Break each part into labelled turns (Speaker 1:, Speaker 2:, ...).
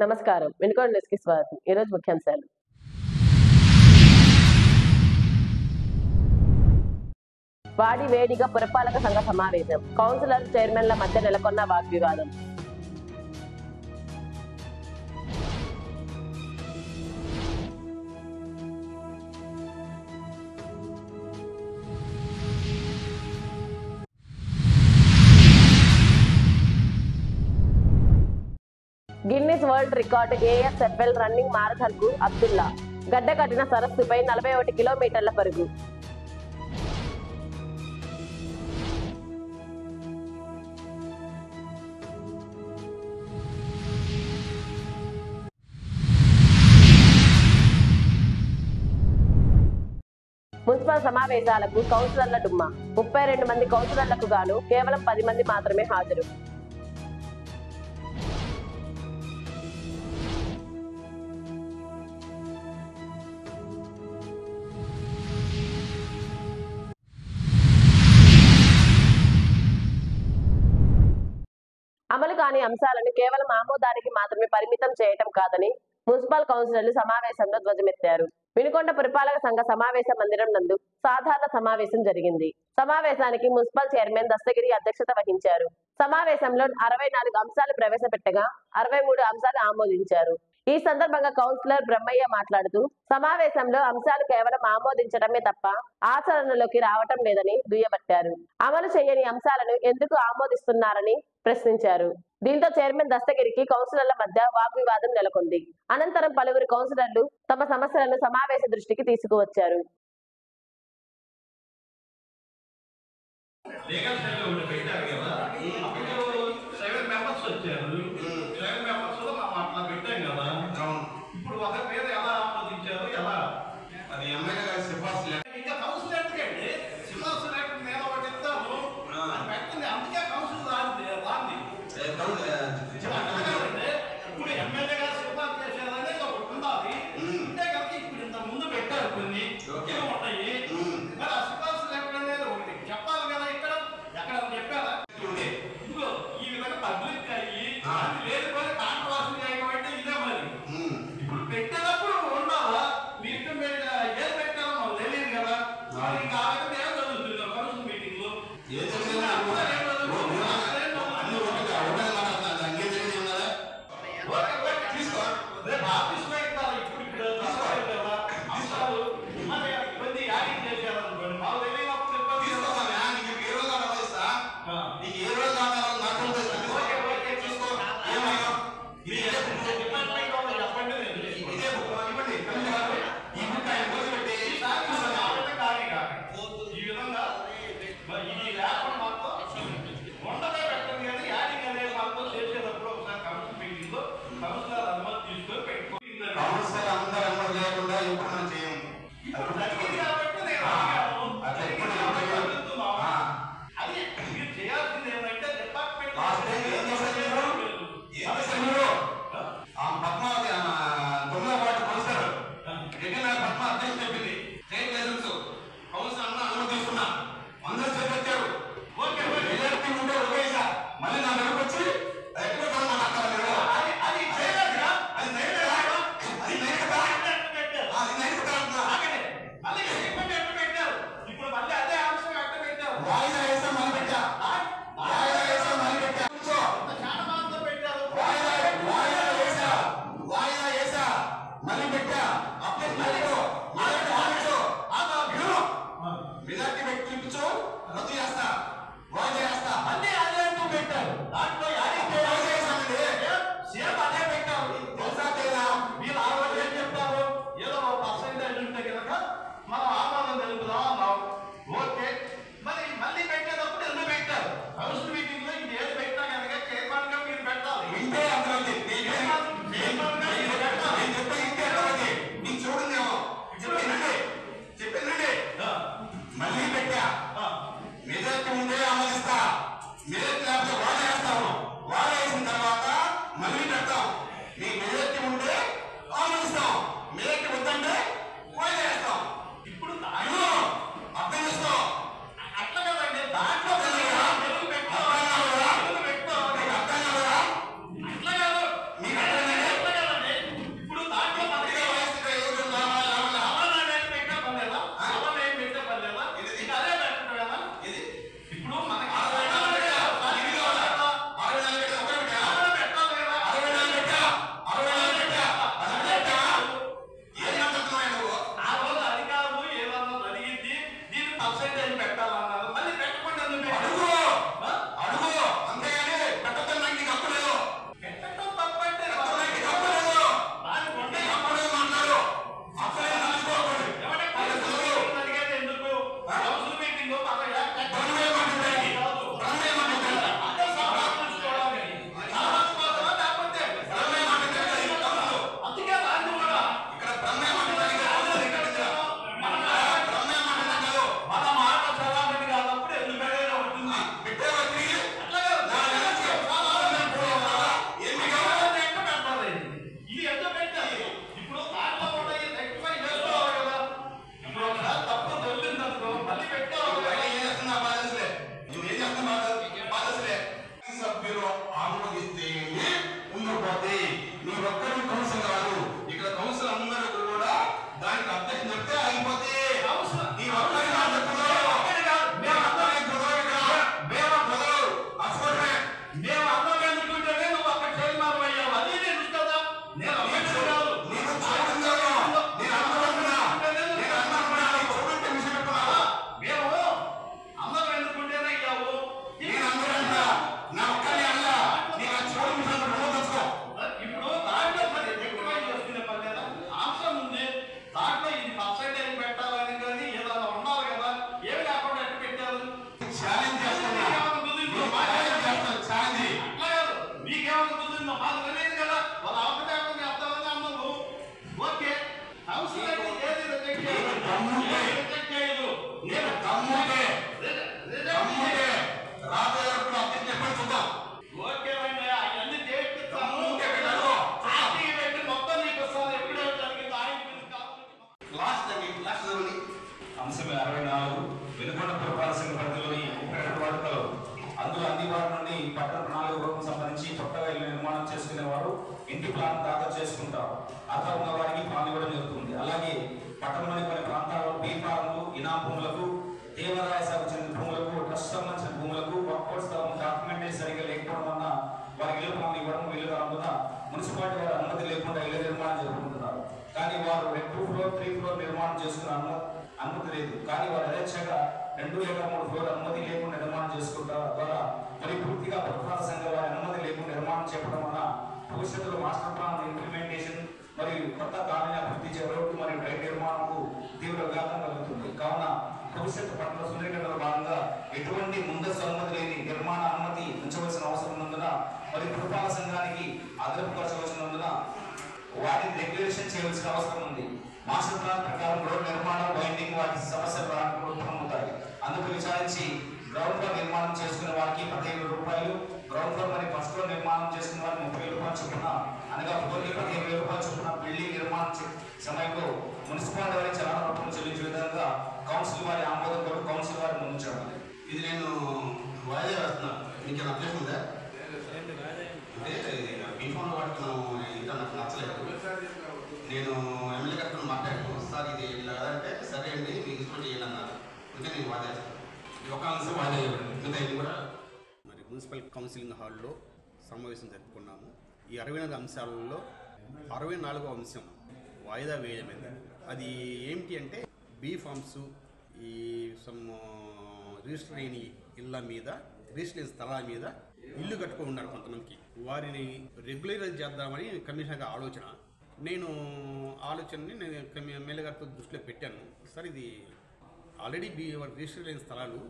Speaker 1: నమస్కారం. వినుకొండ న్యూస్‌కి స్వాగతం. ఈరోజు ముఖ్యాంశాలు. వాడి వేడిగా పురపాలక సంఘ సమావేశం. కౌన్సిలర్, చైర్మన్ల మధ్య నెలకొన్న వాగ్వివాదం. Guinness world record ASFL running marathon కు అబ్దుల్లా. గడ్డ కట్టిన సరస్సుపై 41 కిలోమీటర్ల పరుగు. మున్సిపల్ సమావేశాలకు కౌన్సిలర్ల డుమ్మా. 32 మంది కౌన్సిలర్లకు గాను కేవలం 10 మంది మాత్రమే హాజరు. అమలు కాని అంశాలను కేవలం ఆమోదానికి మాత్రమే పరిమితం చేయటం కాదని మున్సిపల్ కౌన్సిలర్లు సమావేశంలో ధ్వజమెత్తారు. వినుకొండ పురపాలక సంఘ సమావేశ మందిరం నందు సాధారణ సమావేశం జరిగింది. సమావేశానికి మున్సిపల్ చైర్మన్ దస్తగిరి అధ్యక్షత వహించారు. సమావేశంలో 64 అంశాలు ప్రవేశపెట్టగా 63 అంశాలు ఆమోదించారు. ఈ సందర్భంగా కౌన్సిలర్ బ్రహ్మయ్య మాట్లాడుతూ సమావేశంలో అంశాలు కేవలం ఆమోదించడమే తప్ప ఆచరణలోకి రావటం లేదని దుయ్యబట్టారు. అమలు చేయని అంశాలను ఎందుకు ఆమోదిస్తున్నారని ప్రశ్నించారు. దీంతో చైర్మన్ దస్తగిరికి కౌన్సిలర్ల మధ్య వాగ్వివాదం నెలకొంది. అనంతరం పలువురు కౌన్సిలర్లు తమ సమస్యలను సమావేశ దృష్టికి తీసుకువచ్చారు.
Speaker 2: విధానాన్ని దాఖలు చేసుకుంటారు. అర్హత ఉన్న వారికి పాలు ఇవ్వడం జరుగుతుంది. అలాగే పట్టణంలోని కొన్ని ప్రాంతాల్లో బీ ఫారంలు, ఇనాం భూములకు, దేవాదాయ శాఖకు చెందిన భూములకు, ట్రస్ట్ సంబంధించిన భూములకు వర్కౌట్ స్థలం డాక్యుమెంటేషన్ సరిగ్గా లేకపోవడం వలన వారికి ఇళ్ల పనులు ఇవ్వడం వీలు కానందున మున్సిపాలిటీ వారి అనుమతి లేకుండా ఇళ్ల నిర్మాణం జరుపుకుంటున్నారు. కానీ వారు 2 ఫ్లోర్ 3 ఫ్లోర్ నిర్మాణం చేసుకున్న అనుమతి లేదు. కానీ వారు యథేచ్ఛగా 2 లేదా 3 ఫ్లోర్ అనుమతి లేకుండా నిర్మాణం చేసుకుంటారు. ద్వారా మరి పూర్తిగా పురపాలక సంఘం వారి అనుమతి లేకుండా నిర్మాణం చేపట్టడం వలన భవిష్యత్తులో మాస్టర్ ప్లాన్ ఇంప్లిమెంటేషన్ మరియు కొత్త కాలనీ అభివృద్ధి రోడ్డు మరియు డ్రైన్ నిర్మాణంకు తీవ్ర వ్యాధం కలుగుతుంది. కావున భవిష్యత్తు పట్టణ సుందరీకరణలో భాగంగా ఎటువంటి ముందస్తు అనుమతి లేని నిర్మాణ అనుమతి ఉంచవలసిన అవసరం ఉన్నందున మరియు పురపాలక సంఘానికి అదనపు ఖర్చు వచ్చినందున వాటిని రెగ్యులేషన్ చేయవలసిన అవసరం ఉంది. మాస్టర్ ప్లాన్ ప్రకారం రోడ్ నిర్మాణం, బైండింగ్ వాటి సమస్యలు ఉత్పన్నమవుతాయి. అందుకు విచారించి గ్రౌండ్ ఫ్లోర్ నిర్మాణం చేసుకునే వారికి 15,000 రూపాయలు, గ్రౌండ్ ఫ్లోర్ మరియు ఫస్ట్ ఫ్లోర్ నిర్మాణం చేసుకునే వారికి 30,000 రూపాయలు చొప్పున, అనగా ఫ్లోర్కి 15,000 రూపాయలు చొప్పున బిల్డింగ్ నిర్మాణం సమయంలో మున్సిపాలిటీ వారి చలన రూపంలో చెల్లించే విధంగా కౌన్సిల్ వారి ఆమోదంతో కౌన్సిల్ వారి ముందుంచాలి.
Speaker 3: ఇది నేను వాయిదా వేస్తున్నాను. మీకు అభ్యర్థి ఉందా? అంటే బీఫామ్లో వాటికి ఇంకా నాకు నచ్చలేదు. నేను ఎమ్మెల్యే గారితో మాట్లాడాను. సార్ ఇది ఇలా అంటే సరే అండి మీకు ఇష్టం చేయాలి అన్నారు. అందుకే నేను వాయిదా ఒక అంశం వాయిదా మిగతా ఇది కూడా మరి మున్సిపల్ కౌన్సిలింగ్ హాల్లో సమావేశం జరుపుకున్నాము. ఈ 64 అంశాలలో 64వ అంశం వాయిదా వేయమైంది. అది ఏమిటి అంటే బీ ఫామ్స్, ఈ సమ్ రిజిస్టర్ అయిన ఇళ్ళ మీద, రిజిస్టర్ అయిన స్థలాల మీద ఇల్లు కట్టుకొని ఉన్నారు కొంతమందికి. వారిని రెగ్యులరైజ్ చేద్దామని కమిషనర్ ఆలోచన. నేను ఎమ్మెల్యే గారితో దృష్టిలో పెట్టాను. సార్ ఇది ఆల్రెడీ రిజిస్టర్ అయిన స్థలాలు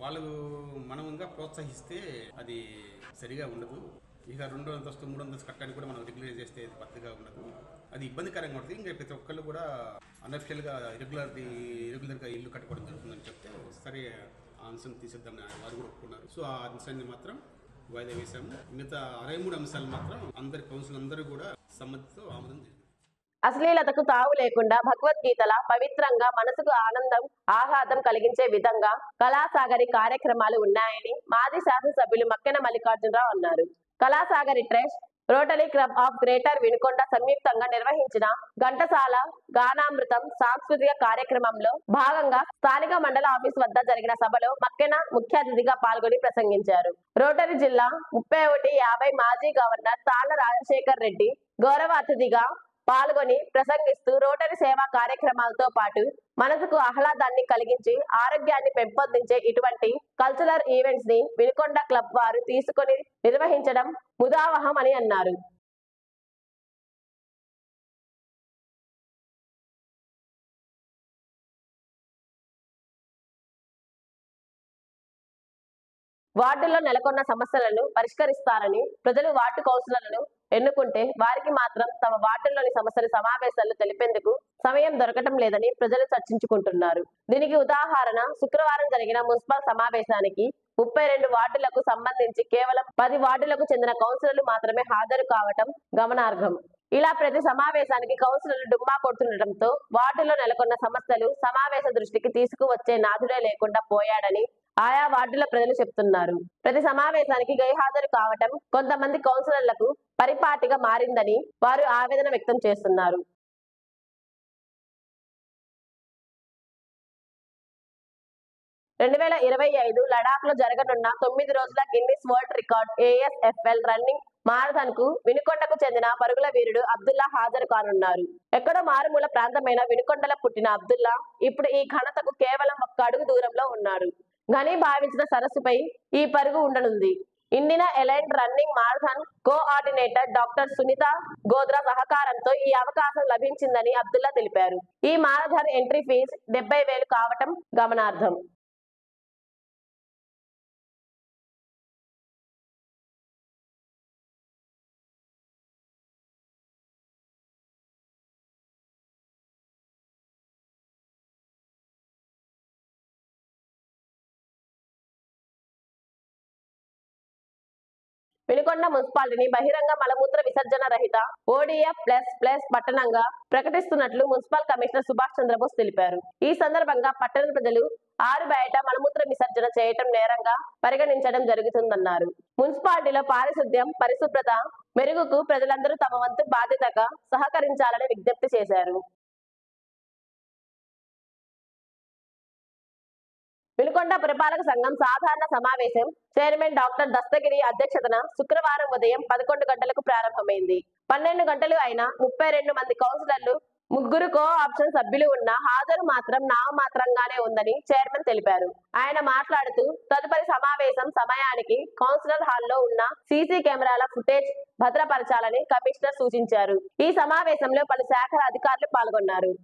Speaker 3: వాళ్ళు మనం ఇంకా ప్రోత్సహిస్తే అది సరిగా ఉండదు. ఇక 2 అంతస్తు 3 అంతస్తు కట్టడానికి కూడా మనం రెగ్యులరైజ్ చేస్తే పద్ధతిగా ఉండదు, అది ఇబ్బందికరంగా ఉంటుంది. ఇంకా ప్రతి ఒక్కళ్ళు కూడా అన్అఫిషియల్గా రెగ్యులర్గా ఇల్లు కట్టుకోవడం జరుగుతుందని చెప్తే సరే ఆ అంశం తీసేద్దామని వారు కూడా ఒప్పుకున్నారు. సో ఆ అంశాన్ని మాత్రం వాయిదా వేశాము. మిగతా 63 అంశాలు మాత్రం అందరి కౌన్సిల్ అందరూ కూడా సమ్మతితో ఆమోదం జరిగింది.
Speaker 1: అశ్లీలతకు తావు లేకుండా భగవద్గీతల పవిత్రంగా మనసుకు ఆనందం, ఆహ్లాదం కలిగించే విధంగా కళాసాగరి కార్యక్రమాలు ఉన్నాయని మాజీ శాసనసభ్యులు మక్కెన మల్లికార్జునరావు అన్నారు. Kalasagari trust, rotary club of greater Vinukonda సంయుక్తంగా నిర్వహించిన ఘంటసాల గానామృతం సాంస్కృతిక కార్యక్రమంలో భాగంగా స్థానిక మండల ఆఫీస్ వద్ద జరిగిన సభలో మక్కెన ముఖ్య అతిథిగా పాల్గొని ప్రసంగించారు. రోటరీ జిల్లా 3150 మాజీ గవర్నర్ తాళ్ల రాజశేఖర్ రెడ్డి గౌరవ అతిథిగా పాల్గొని ప్రసంగిస్తూ రోటరీ సేవా కార్యక్రమాలతో పాటు మనసుకు ఆహ్లాదాన్ని కలిగించి ఆరోగ్యాన్ని పెంపొందించే ఇటువంటి కల్చరల్ ఈవెంట్స్ ని వినుకొండ క్లబ్ వారు తీసుకొని నిర్వహించడం ముదావహం అని అన్నారు. వార్డుల్లో నెలకొన్న సమస్యలను పరిష్కరిస్తారని, ప్రజలు వార్డు కౌన్సిలర్లను ఎన్నుకుంటే వారికి మాత్రం తమ వార్డుల్లోని సమస్యలు సమావేశాల్లో తెలిపేందుకు సమయం దొరకటం లేదని ప్రజలు చర్చించుకుంటున్నారు. దీనికి ఉదాహరణ శుక్రవారం జరిగిన మున్సిపల్ సమావేశానికి 32 వార్డులకు సంబంధించి కేవలం 10 వార్డులకు చెందిన కౌన్సిలర్లు మాత్రమే హాజరు కావటం గమనార్హం. ఇలా ప్రతి సమావేశానికి కౌన్సిలర్లు డుమ్మా కొడుతుండటంతో వార్డులో నెలకొన్న సమస్యలు సమావేశ దృష్టికి తీసుకువచ్చే నాథుడే లేకుండా పోయాడని ఆయా వార్డుల ప్రజలు చెప్తున్నారు. ప్రతి సమావేశానికి గైహాజరు కావటం కొంతమంది కౌన్సిలర్లకు పరిపాటిగా మారిందని వారు ఆవేదన వ్యక్తం చేస్తున్నారు. లడాక్ లో జరగనున్న 9 రోజుల Guinness world record ASFL running marathon కు వినుకొండకు చెందిన పరుగుల వీరుడు అబ్దుల్లా హాజరు కానున్నారు. ఎక్కడో మారుమూల ప్రాంతమైన వినుకొండలో పుట్టిన అబ్దుల్లా ఇప్పుడు ఈ ఘనతకు కేవలం 1 అడుగు దూరంలో ఉన్నాడు. ఘని భావించిన సరస్సుపై ఈ పరుగు ఉండనుంది. Indian elite running marathon coordinator doctor Sunitha Godra సహకారంతో ఈ అవకాశం లభించిందని అబ్దుల్లా తెలిపారు. ఈ మారథాన్ ఎంట్రీ ఫీజు 70,000 కావటం గమనార్హం. వినుకొండ మున్సిపాలిటీని బహిరంగ మలమూత్ర విసర్జన రహిత ODF++ పట్టణంగా ప్రకటిస్తున్నట్లు మున్సిపల్ కమిషనర్ సుభాష్ చంద్రబోస్ తెలిపారు. ఈ సందర్భంగా పట్టణ ప్రజలు ఆరు బయట మలమూత్ర విసర్జన చేయటం నేరంగా పరిగణించడం జరుగుతుందన్నారు. మున్సిపాలిటీలో పారిశుద్ధ్యం, పరిశుభ్రత మెరుగుకు ప్రజలందరూ తమ వంతు బాధ్యతగా సహకరించాలని విజ్ఞప్తి చేశారు. వినుకొండ పురపాలక సంఘం సాధారణ సమావేశం చైర్మన్ డాక్టర్ దస్తగిరి అధ్యక్షతన శుక్రవారం ఉదయం 11 గంటలకు ప్రారంభమైంది. 12 గంటలు అయినా 32 మంది కౌన్సిలర్లు, 3 కో-ఆప్షన్ సభ్యులు ఉన్న హాజరు మాత్రం నామమాత్రంగానే ఉందని చైర్మన్ తెలిపారు. ఆయన మాట్లాడుతూ తదుపరి సమావేశం సమయానికి కౌన్సిలర్ హాల్లో ఉన్న సీసీ కెమెరాల ఫుటేజ్ భద్రపరచాలని కమిషనర్ సూచించారు. ఈ సమావేశంలో పలు శాఖల అధికారులు పాల్గొన్నారు.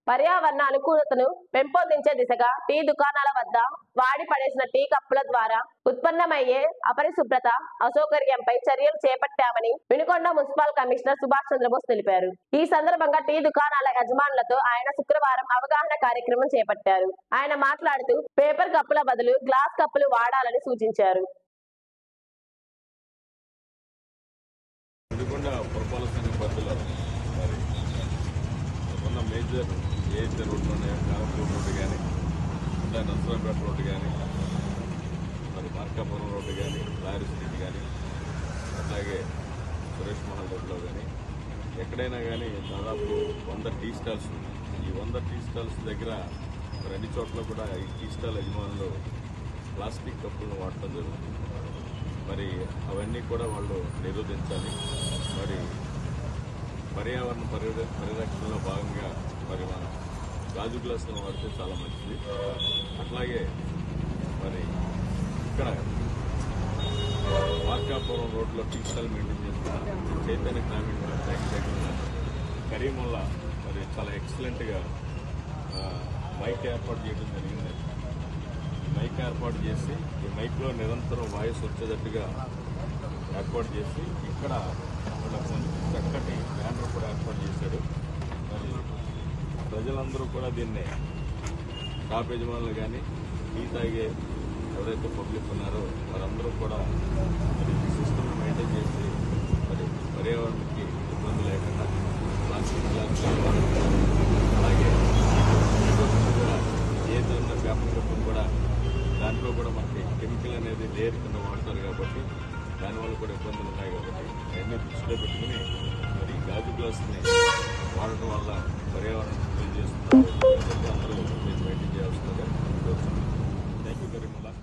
Speaker 1: పర్యావరణ అనుకూలతను పెంపొందించే దిశగా టీ దుకాణాల వద్ద వాడి పడేసిన టీ కప్పుల ద్వారా ఉత్పన్నమయ్యే అపరిశుభ్రత, అసౌకర్యంపై చర్యలు చేపట్టామని వినుకొండ మున్సిపల్ కమిషనర్ సుభాష్ చంద్రబోస్ తెలిపారు. ఈ సందర్భంగా టీ దుకాణాల యజమానులతో ఆయన శుక్రవారం అవగాహన కార్యక్రమం చేపట్టారు. ఆయన మాట్లాడుతూ పేపర్ కప్పుల బదులు గ్లాస్ కప్పులు వాడాలని సూచించారు.
Speaker 4: మేజర్ ఏదైతే రోడ్లు ఉన్నాయో కారంపూర్ రోడ్డు కానీ, నర్సరాపేట రోడ్డు కానీ, మరి మార్కాపురం రోడ్డు కానీ, లారీ స్ట్రీట్ కానీ, అట్లాగే సురేష్ మహల్ రోడ్లో కానీ ఎక్కడైనా కానీ దాదాపు 100 టీ స్టాల్స్ ఉన్నాయి. ఈ 100 టీ స్టాల్స్ దగ్గర మరి అన్ని చోట్ల కూడా ఈ టీ స్టాల్ యజమానులు ప్లాస్టిక్ కప్పులను వాడటం జరుగుతుంది. మరి అవన్నీ కూడా వాళ్ళు నిరోధించాలి. మరి పర్యావరణ పరిరక్షణలో భాగంగా మరి మనం గాజు గ్లాసులను వాడితే చాలా మంచిది. అట్లాగే మరి ఇక్కడ మార్కాపురం రోడ్లో టీ స్టాల్ మెయింటైన్ చేస్తున్న చైతన్య గ్రామీణ బ్యాంక్ దగ్గర కరీముల్లా మరి చాలా ఎక్సలెంట్గా మైక్ ఏర్పాటు చేయడం జరిగింది. మైక్ ఏర్పాటు చేసి ఈ మైక్లో నిరంతరం వాయిస్ వచ్చేటట్టుగా ఏర్పాటు చేసి ఇక్కడ వాళ్ళకు చక్కటి బ్యానర్ కూడా ఏర్పాటు చేశాడు. మరి ప్రజలందరూ కూడా దీన్ని షాప్ యజమానులు కానీ, టీ తాగే ఎవరైతే పబ్లిక్ ఉన్నారో వారందరూ కూడా మరి సిస్టమ్ మెయింటైన్ చేసి మరి పర్యావరణానికి ఇబ్బంది లేకుండా ప్లాస్టిక్ గ్లాస్, అలాగే కూడా ఏదైనా పేపర్ కప్పులు కూడా దాంట్లో కూడా మనకి కెమికల్ అనేది లేయర్ కింద వాడతారు కాబట్టి దానివల్ల కూడా ఇబ్బందులు ఉన్నాయి. కాబట్టి అవన్నీ దృష్టిలో పెట్టుకుని మరి గాజు గ్లాసుని వాడటం వల్ల పర్యావరణం క్లీన్ చేస్తున్నారు. అందరూ మెయింటైన్ చేయాల్సిందిగా కోరుతున్నాను. Thank you very much.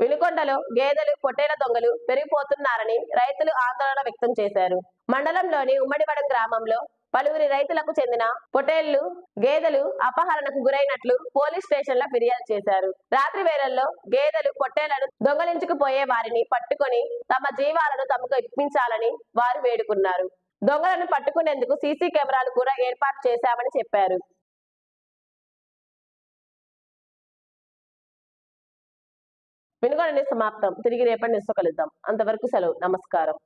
Speaker 1: వినుకొండలో గేదెలు, పొట్టేల దొంగలు పెరిగిపోతున్నారని రైతులు ఆందోళన వ్యక్తం చేశారు. మండలంలోని ఉమ్మడివడం గ్రామంలో పలువురి రైతులకు చెందిన పొట్టేళ్లు, గేదెలు అపహరణకు గురైనట్లు పోలీస్ స్టేషన్ లో ఫిర్యాదు చేశారు. రాత్రి వేళల్లో గేదెలు, పొట్టేళ్లను దొంగలించుకుపోయే వారిని పట్టుకొని తమ జీవాలను తమకు ఇప్పించాలని వారు వేడుకున్నారు. దొంగలను పట్టుకునేందుకు సీసీ కెమెరాలు కూడా ఏర్పాటు చేశామని చెప్పారు. వినుకొండ సమాప్తం. తిరిగి రేపటి న్యూస్తో కలుద్దాం. అంతవరకు సెలవు. నమస్కారం.